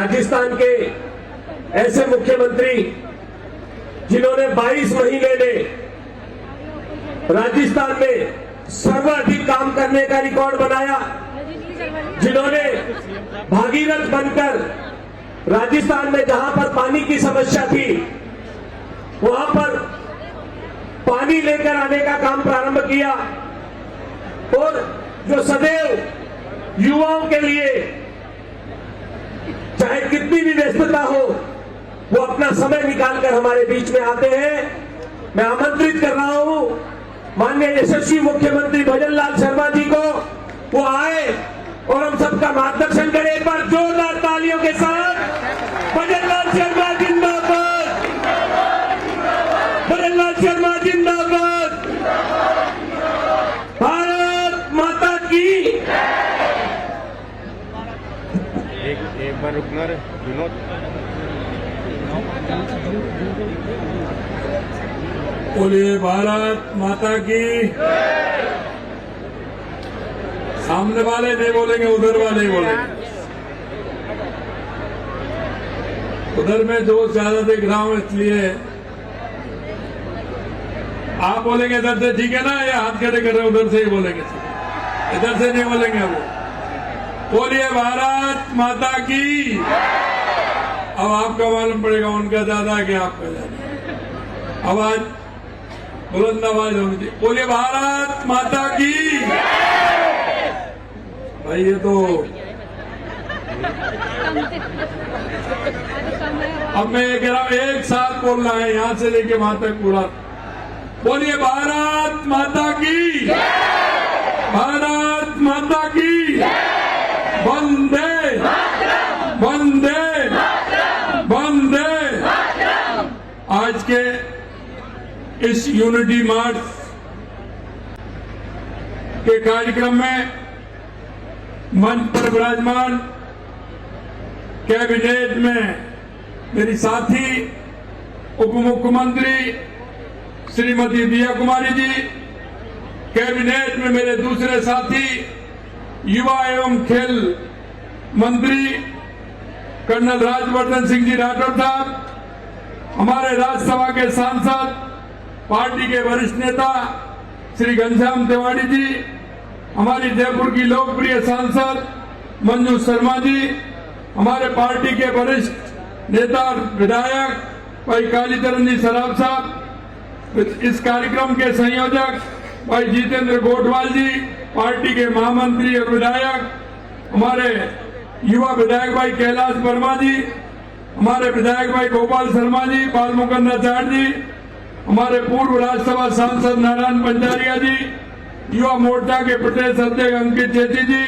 राजस्थान के ऐसे मुख्यमंत्री जिन्होंने 22 महीने में राजस्थान में सर्वाधिक काम करने का रिकॉर्ड बनाया, जिन्होंने भागीरथ बनकर राजस्थान में जहां पर पानी की समस्या थी वहां पर पानी लेकर आने का काम प्रारंभ किया, और जो सदैव युवाओं के लिए चाहे कितनी भी व्यस्तता हो वो अपना समय निकालकर हमारे बीच में आते हैं। मैं आमंत्रित कर रहा हूं माननीय यशस्वी मुख्यमंत्री भजन लाल शर्मा जी को, वो आए और हम सबका मार्गदर्शन करें। एक बार जोरदार तालियों के साथ भजन लाल शर्मा जिंदाबाद, भजन लाल शर्मा जिंदाबाद, भारत माता की। एक बार रुकना रे विनोद। बोलिए भारत माता की। सामने वाले नहीं बोलेंगे, उधर वाले ही बोलेंगे। उधर में जोश ज्यादा देख रहा हूं, इसलिए आप बोलेंगे इधर से, ठीक है ना? ये हाथ खड़े कर रहे हैं, उधर से ही बोलेंगे, इधर से नहीं बोलेंगे वो। बोलिए भारत माता की। अब आपका मालूम पड़ेगा उनका ज्यादा है कि आपका ज्यादा। आवाज बुलंद आवाज होनी चाहिए। बोलिए भारत माता की। भाई ये तो अब मैं ये कह रहा हूं, एक साथ बोलना है यहां से लेके वहां तक पूरा। बोलिए भारत माता की, भारत माता की। वंदे वंदे वंदे। आज के इस यूनिटी मार्च के कार्यक्रम में मंच पर विराजमान कैबिनेट में मेरी साथी उप मुख्यमंत्री श्रीमती दिया कुमारी जी, कैबिनेट में मेरे दूसरे साथी युवा एवं खेल मंत्री कर्नल राज्यवर्धन सिंह जी राठौर साहब, हमारे राज्यसभा के सांसद पार्टी के वरिष्ठ नेता श्री घनश्याम तिवारी जी, हमारी जयपुर की लोकप्रिय सांसद मंजू शर्मा जी, हमारे पार्टी के वरिष्ठ नेता विधायक भाई कालीचरण जी सराफ साहब, इस कार्यक्रम के संयोजक भाई जितेंद्र गोटवाल जी, पार्टी के महामंत्री और विधायक हमारे युवा विधायक भाई कैलाश वर्मा जी, हमारे विधायक भाई गोपाल शर्मा जी, बाल मुकंदाचार्य जी, हमारे पूर्व राज्यसभा सांसद नारायण पंचारिया जी, युवा मोर्चा के प्रदेश अध्यक्ष अंकित चेती जी,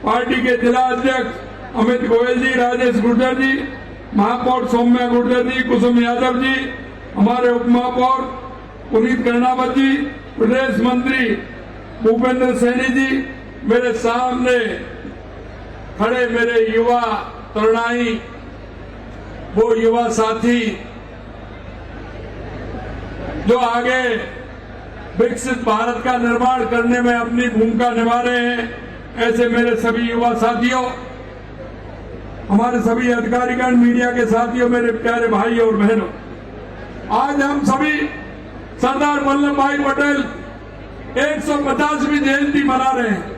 पार्टी के जिला अध्यक्ष अमित गोयल जी, राजेश गुर्जर जी, महापौर सौम्या गुर्जर जी, कुसुम यादव जी, हमारे उप महापौर पुनीत कर्णावत जी, प्रदेश मंत्री भूपेंद्र सैनी जी, मेरे सामने खड़े मेरे युवा तरुणाई, वो युवा साथी जो आगे विकसित भारत का निर्माण करने में अपनी भूमिका निभा रहे हैं, ऐसे मेरे सभी युवा साथियों, हमारे सभी अधिकारीगण, मीडिया के साथियों, मेरे प्यारे भाई और बहनों, आज हम सभी सरदार वल्लभ भाई पटेल 150वीं जयंती मना रहे हैं।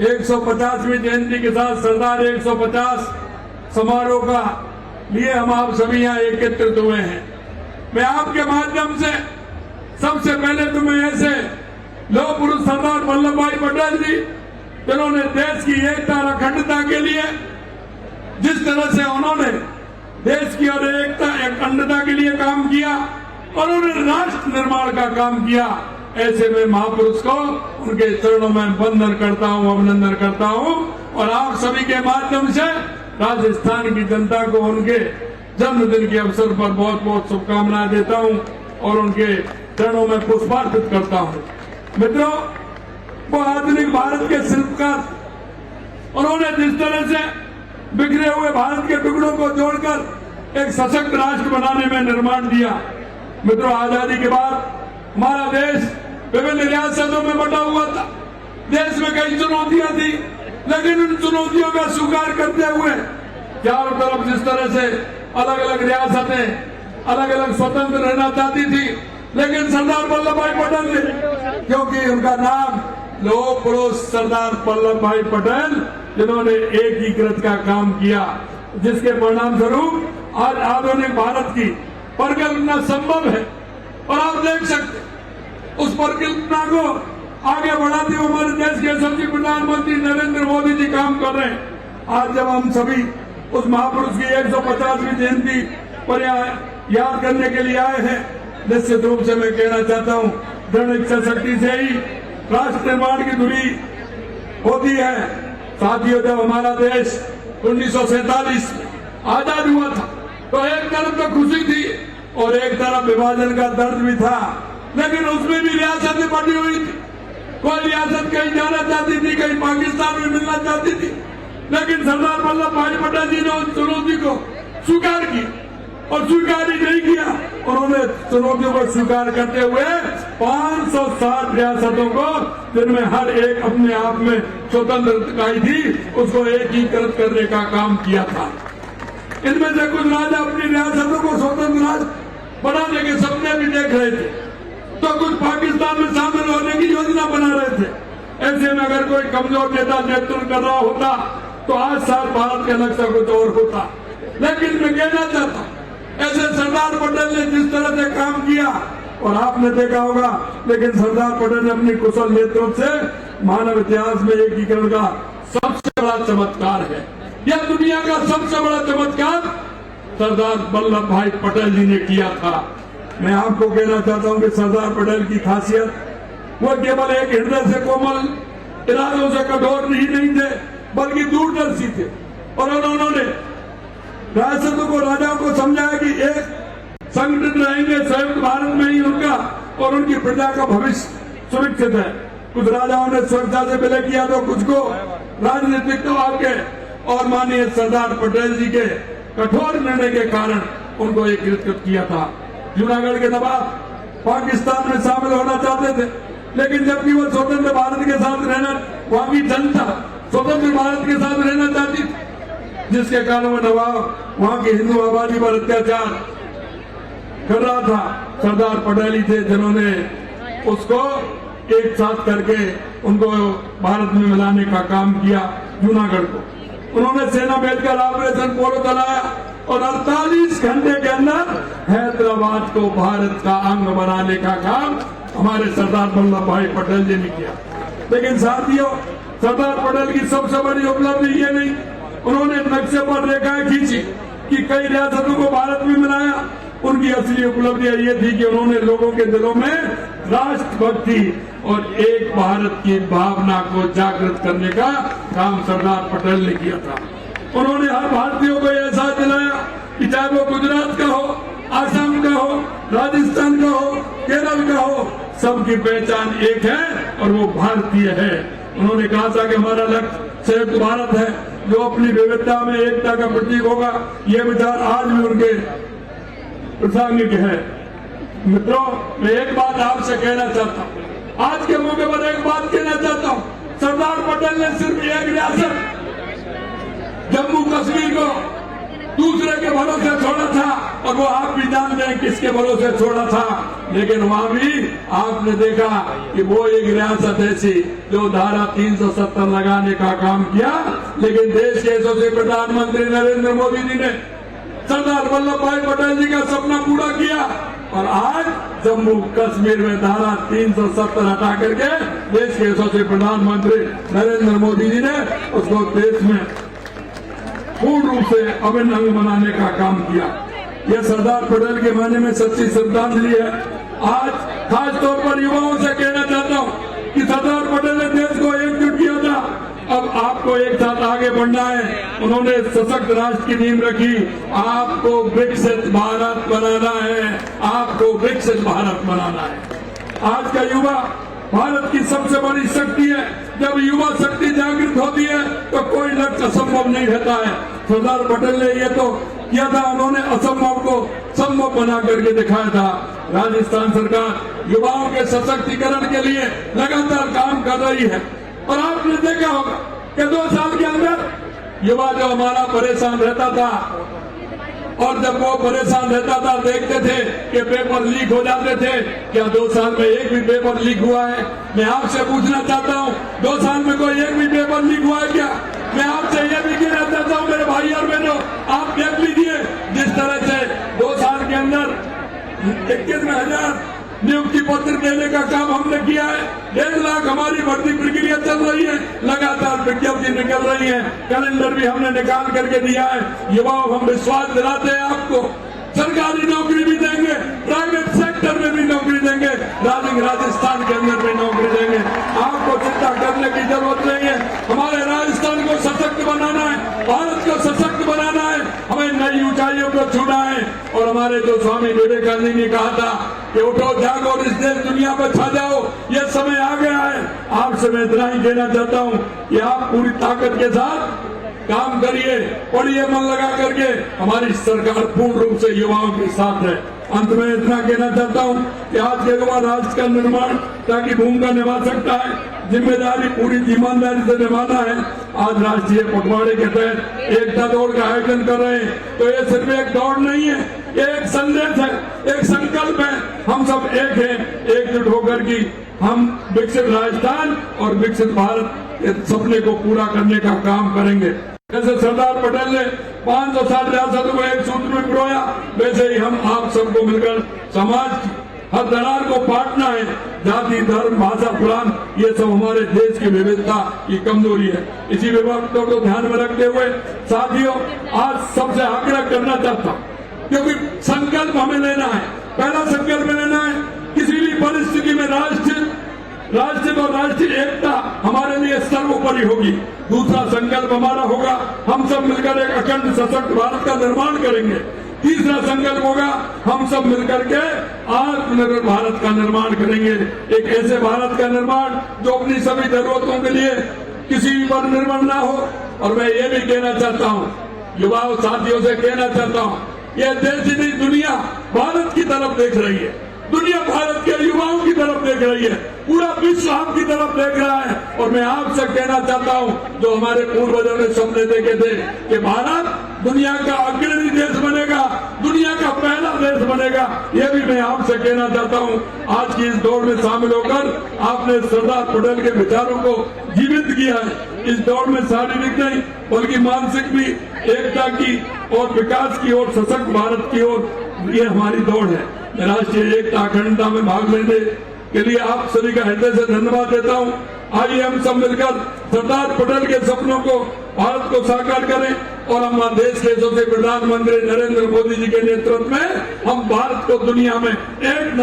150वीं जयंती के साथ सरदार 150 समारोह का लिए हम आप सभी यहाँ एकत्रित हुए हैं। मैं आपके माध्यम से सबसे पहले तुम्हें ऐसे लौह पुरुष सरदार वल्लभ भाई पटेल जी, जिन्होंने देश की एकता और अखंडता के लिए जिस तरह से उन्होंने देश की और एकता अखंडता के लिए काम किया और उन्होंने राष्ट्र निर्माण का काम किया, ऐसे में महापुरुष को उनके चरणों में वंदन करता हूं, अभिनंदन करता हूं, और आप सभी के माध्यम से राजस्थान की जनता को उनके जन्मदिन के अवसर पर बहुत बहुत शुभकामनाएं देता हूं और उनके चरणों में पुष्पार्पित करता हूं। मित्रों, वो आधुनिक भारत के शिल्पकार, उन्होंने जिस तरह से बिखरे हुए भारत के टुकड़ों को जोड़कर एक सशक्त राष्ट्र बनाने में निर्माण दिया। मित्रों, आजादी के बाद हमारा देश विभिन्न रियासतों में बटा हुआ था। देश में कई चुनौतियां थी, लेकिन उन चुनौतियों का स्वीकार करते हुए चारों तरफ जिस तरह से अलग अलग रियासतें अलग अलग स्वतंत्र रहना चाहती थी, लेकिन सरदार वल्लभ भाई पटेल ने, क्योंकि उनका नाम लौह पुरुष सरदार वल्लभ भाई पटेल, जिन्होंने एकीकृत का काम किया, जिसके परिणाम स्वरूप आज आधुनिक भारत की परिकल्पना संभव है। और आप देख सकते उस परिकल्पना को आगे बढ़ाते हुए हमारे देश के यशस्वी प्रधानमंत्री नरेंद्र मोदी जी काम कर रहे हैं। आज जब हम सभी उस महापुरुष की 150वीं जयंती पर याद करने के लिए आए हैं, निश्चित रूप से मैं कहना चाहता हूं, दृढ़ इच्छा शक्ति से ही राष्ट्र निर्माण की धुरी होती है। साथियों, जब हमारा देश 1947 में आजाद हुआ था तो एक तरफ तो खुशी थी और एक तरफ विभाजन का दर्द भी था, लेकिन उसमें भी रियासतें बटी हुई थी। कोई रियासत कहीं जाना चाहती थी, कहीं पाकिस्तान में मिलना चाहती थी, लेकिन सरदार वल्लभ भाई पटेल जी ने उस चुनौती को स्वीकार की और स्वीकार ही नहीं किया। उन्होंने चुनौतियों को स्वीकार करते हुए 560 रियासतों को, जिनमें हर एक अपने आप में स्वतंत्रता थी, उसको एकीकृत करने का काम किया था। इनमें से कुछ राजा अपनी रियासतों को स्वतंत्र राज्य बनाने के सपने भी देख रहे थे, तो कुछ पाकिस्तान में शामिल होने की योजना बना रहे थे। ऐसे में अगर कोई कमजोर नेता नेतृत्व कर रहा होता तो आज साल भारत का नक्शा कुछ और होता। लेकिन मैं कहना चाहता हूं, ऐसे सरदार पटेल ने जिस तरह से काम किया, और आपने देखा होगा, लेकिन सरदार पटेल ने अपनी कुशल नेतृत्व से मानव इतिहास में एकीकरण का सबसे बड़ा चमत्कार है। यह दुनिया का सबसे बड़ा चमत्कार सरदार वल्लभ भाई पटेल जी ने किया था। मैं आपको कहना चाहता हूं कि सरदार पटेल की खासियत, वो केवल एक हृदय से कोमल, इरादों से कठोर नहीं थे, बल्कि दूरदर्शी थे। और उन्होंने रियासतों को, राजाओं को समझाया कि एक संगठित रहेंगे, संयुक्त भारत में ही उनका और उनकी प्रजा का भविष्य सुरक्षित है। कुछ राजाओं ने सुरक्षा से विलय किया तो कुछ को राजनीतिक दबाव के, और माननीय सरदार पटेल जी के कठोर निर्णय के कारण उनको एकीकृत किया था। जूनागढ़ के नवाब पाकिस्तान में शामिल होना चाहते थे, लेकिन जबकि वो स्वतंत्र भारत के साथ रहना, वहां की जनता स्वतंत्र भारत के साथ रहना चाहती थी, जिसके कारण वो नवाब वहां की हिंदू आबादी पर अत्याचार कर रहा था। सरदार पटेल ही थे जिन्होंने उसको एक साथ करके उनको भारत में मिलाने का काम किया। जूनागढ़ को उन्होंने सेना भेजकर ऑपरेशन पोलो चलाया और 48 घंटे के अंदर हैदराबाद को भारत का अंग बनाने का काम हमारे सरदार वल्लभ भाई पटेल जी ने किया। लेकिन साथियों, सरदार पटेल की सबसे बड़ी उपलब्धि ये नहीं, उन्होंने नक्शे पर रेखाएं खींची कि कई रियासतों को भारत में मिलाया। उनकी असली उपलब्धियां ये थी कि उन्होंने लोगों के दिलों में राष्ट्रभक्ति और एक भारत की भावना को जागृत करने का काम सरदार पटेल ने किया था। उन्होंने हर भारतीयों को एहसास दिलाया कि चाहे वो गुजरात का हो, आसाम का हो, राजस्थान का हो, केरल का हो, सबकी पहचान एक है और वो भारतीय है। उन्होंने कहा था कि हमारा लक्ष्य संयुक्त भारत है, जो अपनी विविधता में एकता का प्रतीक होगा। ये विचार आज भी उनके प्रासंगिक है। मित्रों, मैं एक बात आपसे कहना चाहता हूँ, आज के मौके पर एक बात कहना चाहता हूँ, सरदार पटेल ने सिर्फ एक रियासत जम्मू कश्मीर को दूसरे के भरोसे छोड़ा था, और वो आप भी जानते हैं किसके भरोसे छोड़ा था। लेकिन वहां भी आपने देखा कि वो एक रियासत ऐसी जो धारा 370 लगाने का काम किया, लेकिन देश के यशस्वी प्रधानमंत्री नरेंद्र मोदी जी ने सरदार वल्लभ भाई पटेल जी का सपना पूरा किया, और आज जम्मू कश्मीर में धारा 370 हटा करके देश के यशस्वी प्रधानमंत्री नरेंद्र मोदी जी ने उसको देश में पूर्ण रूप से अभिन्न अंग बनाने का काम किया। यह सरदार पटेल के मायने में सच्ची श्रद्धांजलि है। आज खास तौर पर युवाओं से कहना चाहता हूँ कि सरदार पटेल ने देश को एकजुट किया था, अब आपको एक साथ आगे बढ़ना है। उन्होंने सशक्त राष्ट्र की नींव रखी। आपको विकसित भारत बनाना है, आपको विकसित भारत बनाना है। आज का युवा भारत की सबसे बड़ी शक्ति है। जब युवा शक्ति जागृत होती है तो कोई लक्ष्य असंभव नहीं रहता है। सरदार पटेल ने ये तो किया था, उन्होंने असंभव को संभव बना करके दिखाया था। राजस्थान सरकार युवाओं के सशक्तिकरण के लिए लगातार काम कर रही है, और आपने देखा होगा कि 2 साल के अंदर युवा जो हमारा परेशान रहता था, और जब वो परेशान रहता था देखते थे कि पेपर लीक हो जाते थे। क्या 2 साल में एक भी पेपर लीक हुआ है? मैं आपसे पूछना चाहता हूँ, 2 साल में कोई एक भी पेपर लीक हुआ है क्या? मैं आपसे ये भी कहना चाहता हूँ मेरे भाई और बहनों, आप देख लीजिए जिस तरह से 2 साल के अंदर 21,000 नियुक्ति पत्र देने का काम हमने किया है। 1.5 लाख हमारी भर्ती प्रक्रिया चल रही है, लगातार विज्ञप्ति निकल रही है, कैलेंडर भी हमने निकाल करके दिया है। युवाओं हम विश्वास दिलाते हैं आपको, सरकारी नौकरी भी देंगे, प्राइवेट सेक्टर में भी नौकरी देंगे, राजस्थान के अंदर भी नौकरी देंगे। आपको चिंता करने की जरूरत नहीं है। हमारे राजस्थान को सशक्त बनाना है, भारत को सशक्त बनाना है, हमें नई ऊंचाइयों को छूना है। और हमारे जो स्वामी विवेकानंद ने कहा था कि उठो जागो और इस देश दुनिया पर छा जाओ, ये समय आ गया है। आपसे मैं इतना ही कहना चाहता हूँ कि आप पूरी ताकत के साथ काम करिए, पढ़िए मन लगा करके। हमारी सरकार पूर्ण रूप से युवाओं के साथ है। अंत में इतना कहना चाहता हूँ कि आज के युवा राष्ट्र का निर्माण ताकि भूमिका निभा सकता है, जिम्मेदारी पूरी ईमानदारी से निभाना है। आज राष्ट्रीय पखवाड़े के तहत एकता दौड़ का आयोजन कर रहे हैं, तो ये सिर्फ एक दौड़ नहीं है, ये एक संदेश है, एक संकल्प है। हम सब एक हैं, एकजुट होकर की हम विकसित राजस्थान और विकसित भारत के सपने को पूरा करने का काम करेंगे। जैसे सरदार पटेल ने 560 रियासतों को एक सूत्र में पिरोया, वैसे ही हम आप सबको मिलकर समाज की हर दरार को पाटना है। जाति, धर्म, भाषा, पुराण, ये सब हमारे देश की विविधता की कमजोरी है। इसी विविधता को ध्यान में रखते हुए साथियों, आज सबसे आग्रह करना चाहता हूँ, क्योंकि संकल्प हमें लेना है। पहला संकल्प लेना है, किसी भी परिस्थिति में राष्ट्र और राष्ट्रीय एकता हमारे लिए सर्वोपरि होगी। दूसरा संकल्प हमारा होगा, हम सब मिलकर एक अखंड सशक्त भारत का निर्माण करेंगे। तीसरा संकल्प होगा, हम सब मिलकर के आत्मनिर्भर भारत का निर्माण करेंगे। एक ऐसे भारत का निर्माण जो अपनी सभी जरूरतों के लिए किसी पर निर्भर ना हो। और मैं ये भी कहना चाहता हूँ, युवाओं साथियों से कहना चाहता हूँ, यह देश ही नहीं दुनिया भारत की तरफ देख रही है। दुनिया भारत के युवाओं की तरफ देख रही है, पूरा विश्व आपकी तरफ देख रहा है। और मैं आपसे कहना चाहता हूं, जो हमारे पूर्वजों ने सपने देखे थे कि भारत दुनिया का अग्रणी देश बनेगा, दुनिया का पहला देश बनेगा, ये भी मैं आपसे कहना चाहता हूं। आज की इस दौड़ में शामिल होकर आपने सरदार पटेल के विचारों को जीवित किया है। इस दौड़ में शारीरिक नहीं बल्कि मानसिक भी एकता की और विकास की और सशक्त भारत की ओर ये हमारी दौड़ है। राष्ट्रीय एकता अखंडता में भाग लेने के लिए आप सभी का हृदय से धन्यवाद देता हूं। आइए हम सब मिलकर सरदार पटेल के सपनों को, भारत को साकार करें और हम देश के यशस्वी प्रधानमंत्री नरेंद्र मोदी जी के नेतृत्व में हम भारत को दुनिया में एक